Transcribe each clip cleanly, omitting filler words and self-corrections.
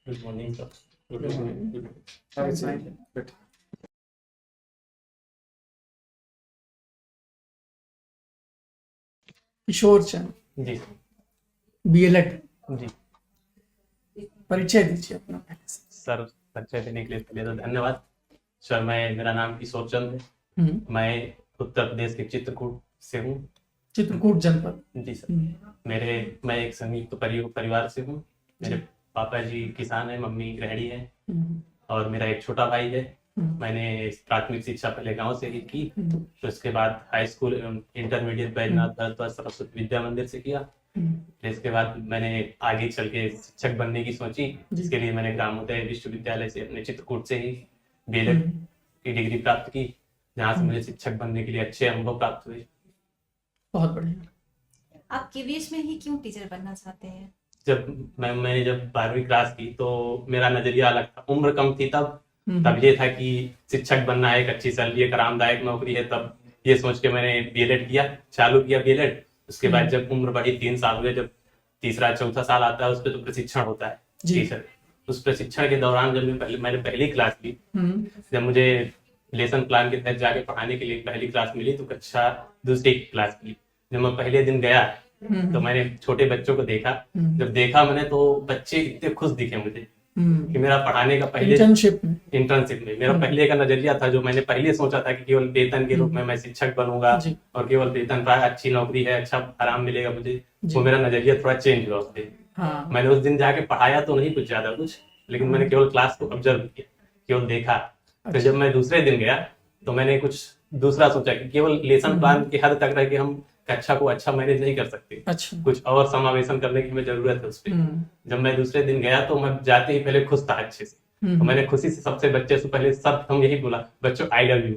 Good morning sir. Good Good morning. morning. Good Have a seat. Good. Kishor Chand, ji BLEd, जी परिचय दीजिए अपना पहले से। सर, परिचय देने के लिए पहले तो धन्यवाद सर। मेरा नाम किशोर चंद है। मैं उत्तर प्रदेश के चित्रकूट से हूँ। चित्रकूट जनपद। जी सर। मैं एक संयुक्त परिवार से हूँ। मेरे पापा जी किसान हैं, मम्मी गृहिणी है और मेरा एक छोटा भाई है। मैंने प्राथमिक शिक्षा पहले गांव से ही की, तो इसके बाद high school intermediate Baijnath Bharadwaj Saraswati Vidya Mandir से किया। फिर इसके बाद मैंने आगे चल के शिक्षक बनने की सोची, जिसके लिए मैंने ग्रामोदय विश्वविद्यालय से अपने चित्रकूट से ही बीएलएड की डिग्री प्राप्त की, जहाँ से मुझे शिक्षक बनने के लिए अच्छे अनुभव प्राप्त हुए। बहुत बढ़िया। आप केवीएस में ही क्यों टीचर बनना चाहते हैं? मैंने जब 12वीं क्लास की तो मेरा नजरिया अलग था। उम्र कम थी तब ये था कि शिक्षक बनना है, एक अच्छी सैलरी, एक आरामदायक नौकरी है। तब ये सोच के मैंने बीएलएड चालू किया बीएलएड। उसके बाद जब उम्र बढ़ी, 3 साल हुए, जब तीसरा चौथा साल आता है, उस पर तो प्रशिक्षण होता है टीचर। उस प्रशिक्षण के दौरान जब मैंने पहली क्लास ली, जब मुझे लेसन प्लान के तहत जाके पढ़ाने के लिए पहली क्लास मिली, तो कक्षा दूसरी क्लास मिली। जब मैं पहले दिन गया तो मैंने छोटे बच्चों को देखा। जब देखा मैंने तो बच्चे इतने खुश दिखे मुझे कि मेरा पढ़ाने का पहले इंटर्नशिप में मेरा पहले का नजरिया था, जो मैंने पहले सोचा था कि केवल वेतन के रूप में मैं शिक्षक बनूंगा और केवल वेतन पर अच्छी नौकरी है, अच्छा आराम मिलेगा मुझे, वो मेरा नजरिया थोड़ा चेंज हुआ उस दिन। मैंने उस दिन जाके पढ़ाया तो नहीं कुछ ज्यादा कुछ, लेकिन मैंने केवल क्लास को ऑब्जर्व किया, केवल देखा। तो जब मैं दूसरे दिन गया तो मैंने कुछ दूसरा सोचा कि केवल लेसन प्लान की हद तक रह के हम कक्षा को अच्छा मैनेज नहीं कर सकते। अच्छा। कुछ और समावेशन करने की हमें जरूरत है उस पर। जब मैं दूसरे दिन गया तो मैं जाते ही पहले खुश था अच्छे से। तो मैंने खुशी से सबसे बच्चे से पहले सब हम यही बोला, बच्चों आई लव यू।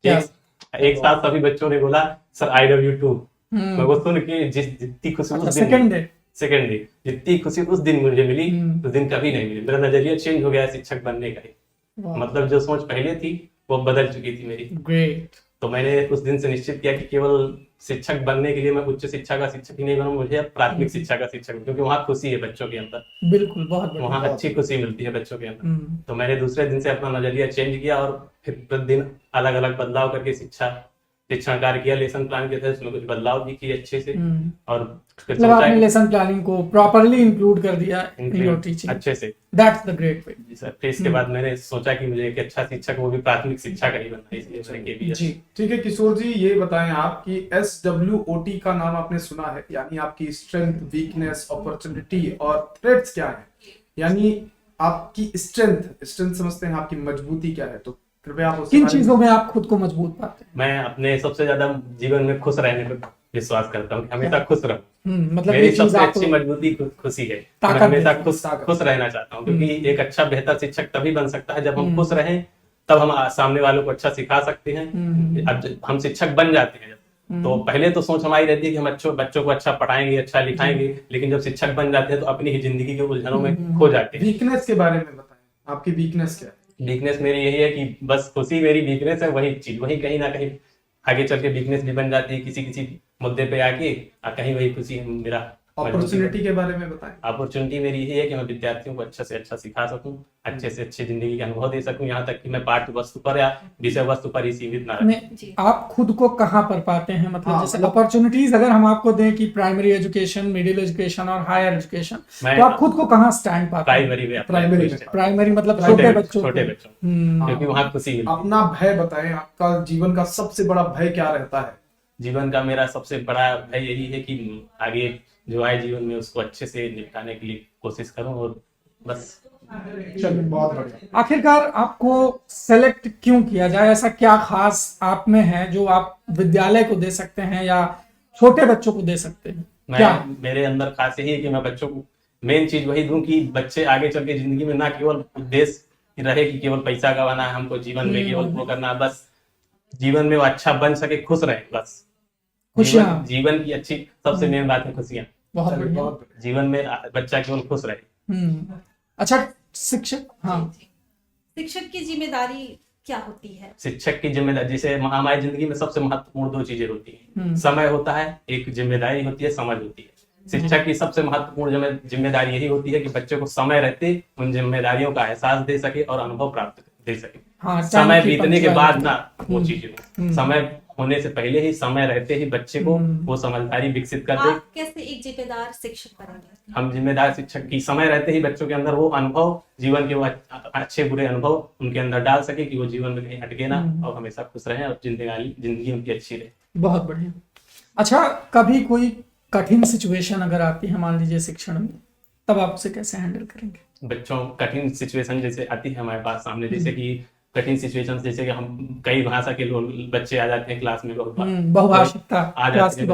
एक साथ सभी बच्चों ने बोला sir I love you too. मैं वो सुन के जितनी खुशी उस दिन सेकेंड डे जितनी खुशी उस दिन मुझे मिली, उस दिन कभी नहीं मिली। मेरा नजरिया चेंज हो गया शिक्षक बनने का ही। मतलब जो सोच पहले थी वो बदल चुकी थी मेरी। ग्रेट। तो मैंने उस दिन से निश्चित किया कि केवल शिक्षक बनने के लिए मैं उच्च शिक्षा का शिक्षक ही नहीं बनूं, मुझे प्राथमिक शिक्षा का शिक्षक, क्योंकि वहाँ खुशी है बच्चों के अंदर। बिल्कुल, बहुत वहाँ अच्छी खुशी मिलती है बच्चों के अंदर। तो मैंने दूसरे दिन से अपना नजरिया चेंज किया और फिर प्रतिदिन अलग अलग बदलाव करके शिक्षण कार्य किया। लेसन प्लान के तहत उसमें कुछ बदलाव भी किए अच्छे से, और मतलब आपने लेसन प्लानिंग को प्रॉपर्ली इंक्लूड कर दिया इन योर टीचिंग अच्छे से। That's the great way. जी सर। फिर इसके बाद मैंने सोचा कि मुझे एक अच्छा शिक्षक, वो भी प्राथमिक शिक्षा का ही बनना है, इसलिए मैंने केवीएस। जी ठीक है किशोर जी, ये बताएं आप कि SWOT का नाम आपने सुना है, यानी आपकी स्ट्रेंथ, वीकनेस, अपॉर्चुनिटी और थ्रेट्स क्या है? यानी आपकी स्ट्रेंथ समझते हैं, आपकी मजबूती क्या है? तो कृपया आप किन चीजों में आप खुद को मजबूत पाते हैं? मैं अपने सबसे ज्यादा जीवन में खुश रहने पर विश्वास करता हूँ, हमेशा खुश रहूं। मतलब मेरी सबसे अच्छी मजबूती खुशी है। मैं हमेशा खुश रहना चाहता हूँ, क्योंकि एक अच्छा बेहतर शिक्षक तभी बन सकता है जब हम खुश रहें, तब हम सामने वालों को अच्छा सिखा सकते हैं। अब हम शिक्षक बन जाते हैं तो पहले तो सोच हमारी रहती है कि हम बच्चों को अच्छा पढ़ाएंगे, अच्छा लिखाएंगे, लेकिन जब शिक्षक बन जाते हैं तो अपनी ही जिंदगी के उलझनों में खो जाते हैं। वीकनेस के बारे में बताएं, आपकी वीकनेस क्या है? वीकनेस मेरी यही है कि बस खुशी मेरी वीकनेस है, वही चीज वही कहीं ना कहीं आगे चल के वीकनेस भी बन जाती है किसी मुद्दे पे आके, कहीं वही खुशी है मेरा। अपॉर्चुनिटी के बारे में बताएं। अपॉर्चुनिटी मेरी यही है कि मैं विद्यार्थियों को अच्छा से अच्छा सिखा सकूं, अच्छे से अच्छे जिंदगी का अनुभव दे सकूं, यहाँ तक कि मैं पाठ्य वस्तु पर या विषय वस्तु पर ही सीमित ना रहे। आप खुद को कहाँ पर पाते हैं? मतलब जैसे अपॉर्चुनिटीज अगर हम आपको दें कि प्राइमरी एजुकेशन, मिडिल एजुकेशन और हायर एजुकेशन, तो आप खुद को कहाँ स्टैंड पाते हैं? प्राइमरी मतलब छोटे बच्चों, क्योंकि वहाँ खुशी मिलती है। अपना भय बताएं, आपका जीवन का सबसे बड़ा भय क्या रहता है? जीवन का मेरा सबसे बड़ा भय यही है कि आगे जो आए जीवन में उसको अच्छे से निपटाने के लिए कोशिश करूं, और बस। चलिए, बहुत बढ़िया। आखिरकार आपको सेलेक्ट क्यों किया जाए? ऐसा क्या खास आप में है जो आप विद्यालय को दे सकते हैं या छोटे बच्चों को दे सकते हैं? मेरे अंदर खास यही है कि मैं बच्चों को मेन चीज वही दूं कि बच्चे आगे चल के जिंदगी में ना केवल उद्देश्य रहे कि केवल पैसा कमाना है हमको जीवन में, केवल वो करना, बस जीवन में वो अच्छा बन सके, खुश रहे, बस खुशियां। जीवन की अच्छी सबसे मेन बात है खुशियां। बहुत जीवन में बच्चा केवल खुश रहे। अच्छा, शिक्षक, हाँ, शिक्षक की जिम्मेदारी क्या होती है? शिक्षक की जिम्मेदारी, जैसे हमारी जिंदगी में सबसे महत्वपूर्ण 2 चीजें होती हैं। समय होता है, एक जिम्मेदारी होती है, समझ होती है। शिक्षक की सबसे महत्वपूर्ण जिम्मेदारी यही होती है कि बच्चे को समय रहते उन जिम्मेदारियों का एहसास दे सके और अनुभव प्राप्त दे सके। हाँ, समय बीतने के बाद ना वो चीजें, समय होने से पहले ही, समय रहते ही बच्चे को वो समझदारी विकसित कर दे। आप कैसे एक जिम्मेदार शिक्षक बनेंगे? हम जिम्मेदार शिक्षक की समय रहते ही बच्चों के अंदर वो अनुभव, जीवन के वो अच्छे बुरे अनुभव उनके अंदर डाल सके कि वो जीवन में कहीं अटके ना और हमेशा खुश रहें और जिंदगी उनकी अच्छी रहे। बहुत बढ़िया। अच्छा, कभी कोई कठिन सिचुएशन अगर आती है मान लीजिए शिक्षण में, तब आप उसे कैसे हैंडल करेंगे? बच्चों कठिन सिचुएशन जैसे आती है हमारे पास सामने, जैसे कि कठिन सिचुएशन जैसे कि हम कई भाषा के लोग बच्चे आ जाते हैं क्लास में, बहुभाषिकता आ जाते हैं,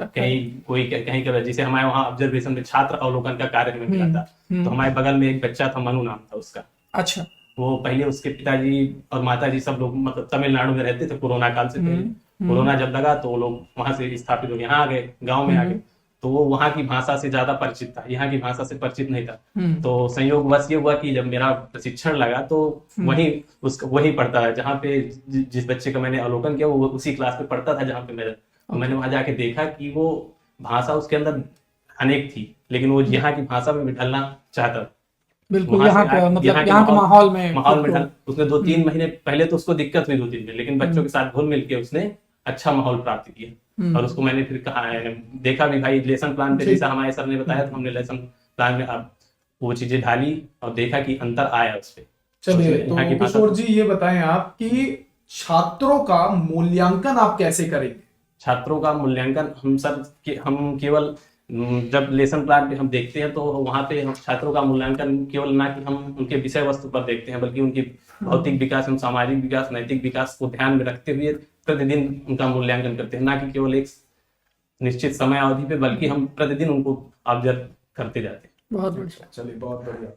कहीं का जैसे हमारे वहाँ ऑब्जर्वेशन में छात्र अवलोकन का कार्य हमें मिला था, तो हमारे बगल में एक बच्चा था, मनु नाम था उसका। अच्छा। वो पहले उसके पिताजी और माताजी सब लोग मतलब तमिलनाडु में रहते थे कोरोना काल से पहले। कोरोना जब लगा तो वो लोग वहां से स्थापित हो गए, यहाँ आ गए, गाँव में आ गए, तो वो वहाँ की भाषा से ज्यादा परिचित था, यहाँ की भाषा से परिचित नहीं था। तो संयोगवश ये हुआ कि जब मेरा प्रशिक्षण लगा तो वही पढ़ता है जहाँ पे जिस बच्चे का मैंने अवलोकन किया वो उसी क्लास में पढ़ता था जहाँ पे मैंने वहां जाके देखा कि वो भाषा उसके अंदर अनेक थी, लेकिन वो यहाँ की भाषा में ढलना चाहता था। बिल्कुल, यहाँ के माहौल में ढल। उसने 2-3 महीने पहले तो उसको दिक्कत हुई 2-3 दिन, लेकिन बच्चों के साथ घुल मिल के उसने अच्छा माहौल प्राप्त किया। और उसको मैंने फिर कहा देखा भी भाई लेसन प्लान पे जैसा हमारे सर ने बताया, तो हमने लेसन प्लान में अब वो चीजें ढाली और देखा कि अंतर आया उस पे। चलिए, तो किशोर जी ये बताएं आप कि छात्रों का मूल्यांकन आप कैसे करेंगे? छात्रों का मूल्यांकन हम केवल जब लेसन प्लान पे हम देखते हैं तो वहाँ पे हम छात्रों का मूल्यांकन केवल ना कि हम उनके विषय वस्तु पर देखते हैं, बल्कि उनकी भौतिक विकास, सामाजिक विकास, नैतिक विकास को ध्यान में रखते हुए प्रतिदिन उनका मूल्यांकन करते हैं, ना कि केवल एक निश्चित समय अवधि पे, बल्कि हम प्रतिदिन उनको ऑब्जर्व करते जाते हैं। बहुत बढ़िया। चलिए, बहुत बढ़िया।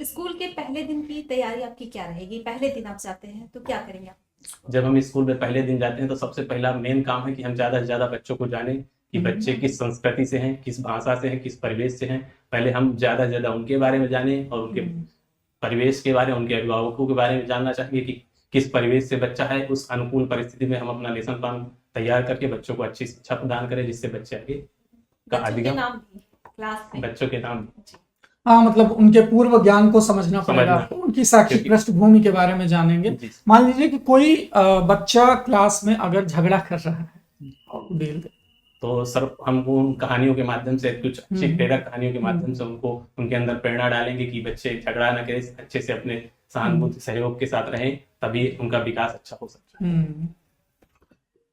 स्कूल के पहले दिन की तैयारी आपकी क्या रहेगी? पहले दिन आप जाते हैं तो क्या करेंगे आप? जब हम स्कूल में पहले दिन जाते हैं तो सबसे पहला मेन काम है कि हम ज्यादा से ज्यादा बच्चों को जाने कि बच्चे किस संस्कृति से हैं, किस भाषा से हैं, किस परिवेश से हैं। पहले हम ज्यादा से ज्यादा उनके बारे में जाने और उनके परिवेश के बारे में, उनके अभिभावकों के बारे में जानना चाहिए कि किस परिवेश से बच्चा है। उस अनुकूल परिस्थिति में हम अपना लेसन प्लान तैयार करके बच्चों को अच्छी शिक्षा प्रदान करें, जिससे बच्चे आगे का अधिगम, बच्चों के नाम, हाँ, मतलब उनके पूर्व ज्ञान को समझना पड़ेगा, उनकी शैक्षिक पृष्ठभूमि के बारे में जानेंगे। मान लीजिए कि कोई बच्चा क्लास में अगर झगड़ा कर रहा है तो सर हम उन कहानियों के माध्यम से, कुछ अच्छी प्रेरक कहानियों के माध्यम से उनको उनके अंदर प्रेरणा डालेंगे कि बच्चे झगड़ा न करें, अच्छे से अपने सहानुभूति सहयोग के साथ रहें, तभी उनका विकास अच्छा हो सकता है।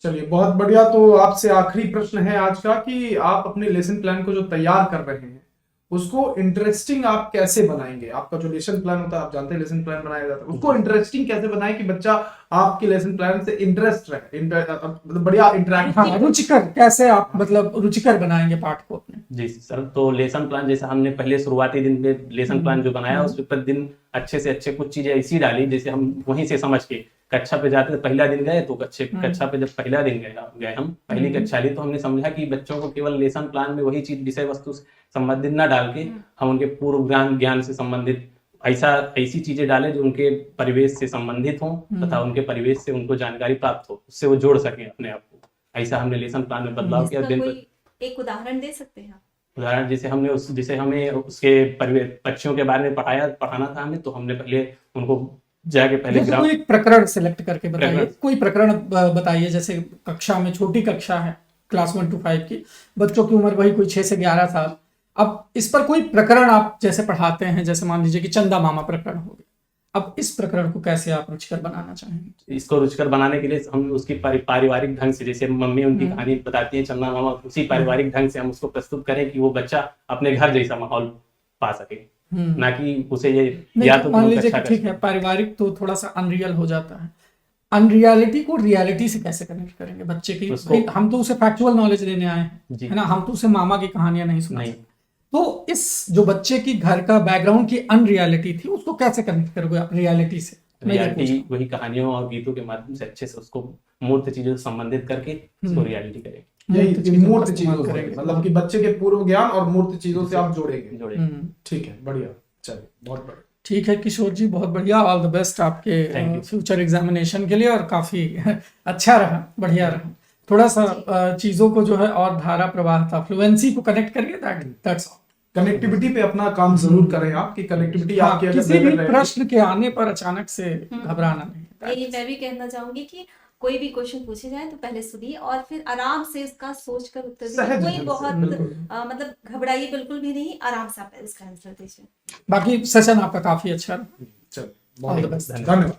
चलिए, बहुत बढ़िया। तो आपसे आखिरी प्रश्न है आज का कि आप अपने लेसन प्लान को जो तैयार कर रहे हैं उसको इंटरेस्टिंग आप कैसे बनाएंगे? आपका जो लेसन प्लान होता है, आप जानते हैं लेसन प्लान बनाया जाता है, उसको इंटरेस्टिंग कैसे बनाएं कि बच्चा आपके लेसन प्लान से इंटरेस्ट रहे, मतलब बढ़िया इंटरेक्ट। हाँ, रुचिकर कैसे आप मतलब रुचिकर बनाएंगे पाठ को अपने? जी सर, तो लेसन प्लान जैसा हमने पहले शुरुआती दिन में लेसन प्लान जो बनाया उस पर दिन अच्छे से अच्छे कुछ चीजें ऐसी डाली जैसे हम वहीं से समझ के कक्षा पे जाते थे। पहला दिन गए तो कक्षा पे जब पहला दिन गए हम पहली कक्षा ली, तो हमने समझा कि बच्चों को केवल लेसन प्लान में वही चीज विषय वस्तु से संबंधित न डाल के हम उनके पूर्व ज्ञान से संबंधित ऐसी चीजें डालें जो उनके परिवेश से संबंधित हों तथा उनके परिवेश से उनको जानकारी प्राप्त हो, उससे वो जोड़ सके अपने आप को। ऐसा हमने लेसन प्लान में बदलाव किया। एक उदाहरण दे सकते हैं? उदाहरण जैसे हमें उसके पक्षियों के बारे में पढ़ाना था हमें, तो हमने पहले उनको जाके पहले कोई प्रकरण सिलेक्ट करके बताइए, कोई प्रकरण बताइए। जैसे कक्षा में, छोटी कक्षा है क्लास 1 to 5 की, बच्चों की उम्र वही कोई 6 से 11 साल। अब इस पर कोई प्रकरण आप जैसे पढ़ाते हैं, जैसे मान लीजिए कि चंदा मामा प्रकरण हो गया, अब इस प्रकरण को कैसे आप रुचिकर बनाना चाहेंगे? इसको रुचिकर बनाने के लिए हम उसकी पारिवारिक ढंग से, जैसे मम्मी उनकी कहानी बताती है चंदा मामा, उसी पारिवारिक ढंग से हम उसको प्रस्तुत करें कि वो बच्चा अपने घर जैसा माहौल पा सके, ना कि उसे ये या तो मान लीजिए कि ठीक है पारिवारिक तो थोड़ा सा अनरियल हो जाता है, अनरियलिटी को रियलिटी से कैसे कनेक्ट करेंगे बच्चे की? हम तो उसे फैक्चुअल नॉलेज देने आए हैं, है ना, हम तो उसे मामा की कहानियां नहीं सुना। तो इस जो बच्चे की घर का बैकग्राउंड की अनरियलिटी थी उसको कैसे कनेक्ट करोगे आप रियलिटी से? रियलिटी वही कहानियों और गीतों के माध्यम से अच्छे से उसको मूर्त चीजों से संबंधित करके उसको रियलिटी करेंगे। यही मूर्त चीजों करेंगे, मतलब कि बच्चे के पूर्व ज्ञान और मूर्त चीजों से आप जोड़ेंगे। ठीक है, बढ़िया। चलिए, बहुत बढ़िया। ठीक है किशोर जी, बहुत बढ़िया। ऑल द बेस्ट आपके फ्यूचर एग्जामिनेशन के लिए, और काफी अच्छा रहा, बढ़िया रहा। थोड़ा सा चीजों को जो है और धारा प्रवाहता फ्लुएंसी को कनेक्ट करिए, दैट्स ऑल। कनेक्टिविटी पे अपना काम जरूर करें आप, कि कनेक्टिविटी आपकी अगर किसी भी बेहतर रहेगी- प्रश्न के आने पर अचानक से घबराना नहीं। यही मैं भी कहना चाहूंगी कि कोई भी क्वेश्चन पूछे जाए तो पहले सुनिए और फिर आराम से उसका सोच कर उत्तर दीजिए। सहज कोई ढंग से, बहुत बिल्कुल। मतलब घबराइए बिल्कुल भी नहीं, आराम से आप इसका आंसर दीजिए। बाकी सेशन आपका काफी अच्छा रहा। चलो ऑल द बेस्ट। धन्यवाद।